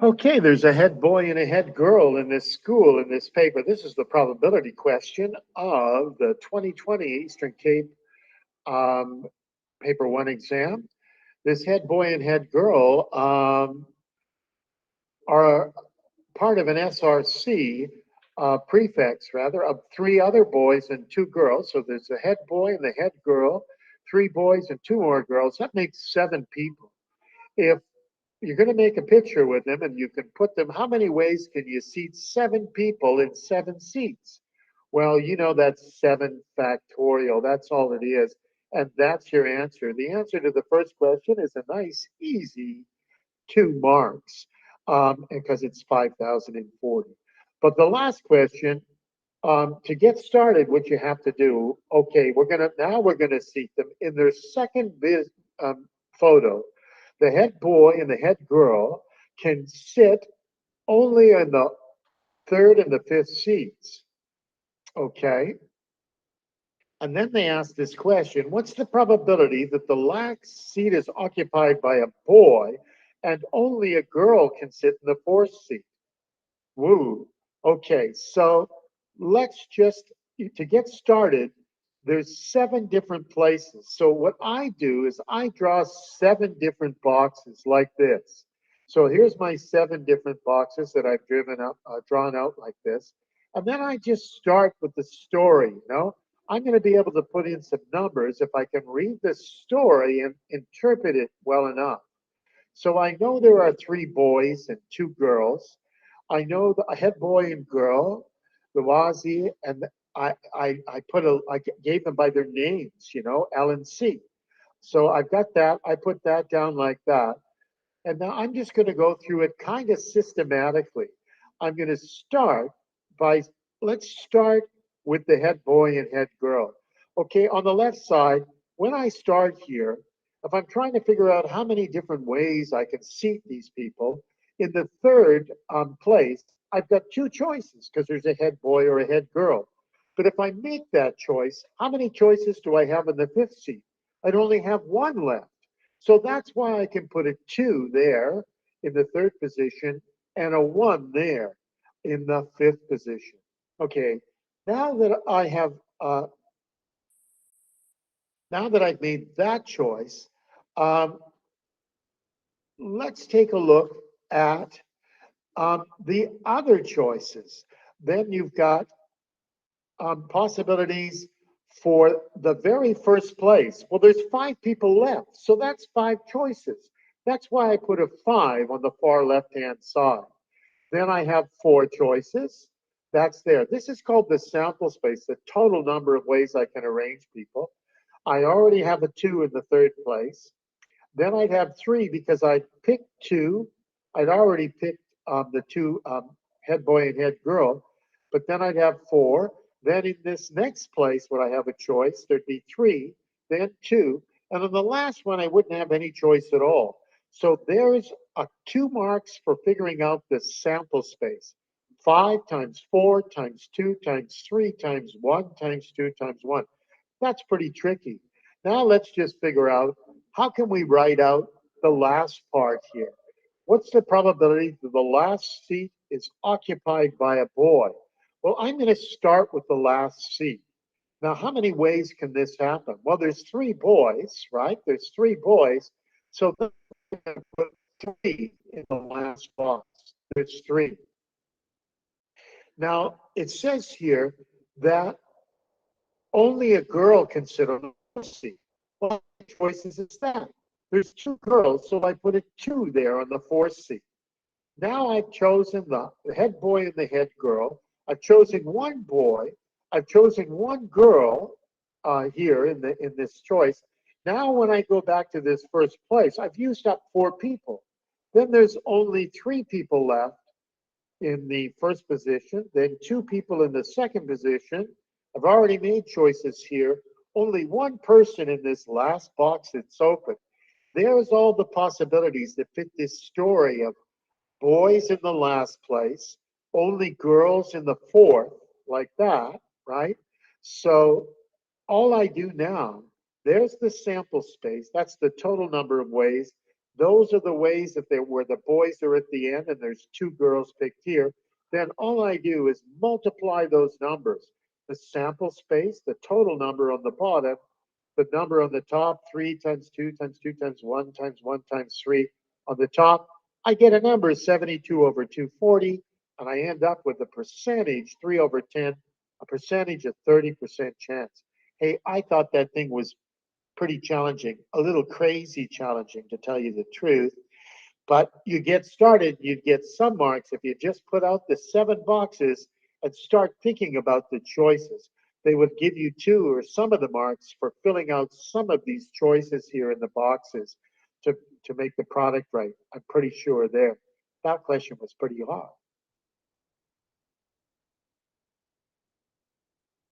Okay, there's a head boy and a head girl in this school in this paper. This is the probability question of the 2020 Eastern Cape um, paper one exam. This head boy and head girl are part of an SRC prefix, rather, of three other boys and two girls. So there's a head boy and the head girl, three boys and two more girls. That makes seven people. If you're going to make a picture with them and you can put them, how many ways can you seat seven people in seven seats? Well, you know that's 7 factorial. That's all it is. And that's your answer. The answer to the first question is a nice, easy 2 marks because it's 5,040. But the last question, to get started, what you have to do, okay, we're gonna seat them in their second photo. The head boy and the head girl can sit only in the third and the fifth seats. Okay. And then they ask this question: what's the probability that the last seat is occupied by a boy and only a girl can sit in the fourth seat? Woo. Okay, so let's just, to get started, there's seven different places. So what I do is I draw seven different boxes like this. So here's my seven different boxes that I've drawn out like this. And then I just start with the story. I'm going to be able to put in some numbers if I can read the story and interpret it well enough. So I know there are three boys and two girls. I know the head boy and girl, the Wazi, and I gave them by their names, L and C. So I've got that. I put that down like that. And now I'm just going to go through it kind of systematically. I'm going to start by, let's start with the head boy and head girl. Okay, on the left side, when I start here, if I'm trying to figure out how many different ways I can seat these people, in the third place, I've got two choices because there's a head boy or a head girl. But if I make that choice, how many choices do I have in the fifth seat? I'd only have one left. So that's why I can put a 2 there in the third position and a 1 there in the fifth position. Okay, now that I have now that I've made that choice, um, let's take a look at the other choices. Then you've got possibilities for the very first place. Well, there's five people left, so that's five choices. That's why I put a 5 on the far left-hand side. Then I have four choices. That's there. This is called the sample space, the total number of ways I can arrange people. I already have a 2 in the third place. Then I'd have 3 because I picked 2. I'd already picked the two head boy and head girl, but then I'd have 4. Then in this next place, where I have a choice, there'd be 3, then 2, and on the last one, I wouldn't have any choice at all. So there's 2 marks for figuring out the sample space. 5 times 4 times 2 times 3 times 1 times 2 times 1. That's pretty tricky. Now let's just figure out, how can we write out the last part here? What's the probability that the last seat is occupied by a boy? Well, I'm going to start with the last seat. Now, how many ways can this happen? Well, there's three boys, right? There's three boys. So then I'm going to put 3 in the last box. There's 3. Now, it says here that only a girl can sit on the first seat. Well, how many choices is that? There's 2 girls, so I put a 2 there on the fourth seat. Now I've chosen the head boy and the head girl. I've chosen one boy. I've chosen one girl here in this choice. Now when I go back to this first place, I've used up 4 people. Then there's only 3 people left in the first position, then 2 people in the second position. I've already made choices here. Only one person in this last box that's open. There's all the possibilities that fit this story of boys in the last place, only girls in the fourth, like that, right? So all I do now, there's the sample space. That's the total number of ways. Those are the ways that there where the boys are at the end and there's two girls picked here. Then all I do is multiply those numbers. The sample space, the total number on the bottom, the number on the top, 3 times 2 times 2 times 1 times 3 on the top. I get a number, 72 over 240, and I end up with a percentage, 3 over 10, a percentage of 30% chance. Hey, I thought that thing was pretty challenging, a little crazy challenging to tell you the truth. But you get started, you get some marks if you just put out the 7 boxes and start thinking about the choices. They would give you 2 or some of the marks for filling out some of these choices here in the boxes to make the product right. I'm pretty sure there. That question was pretty hard.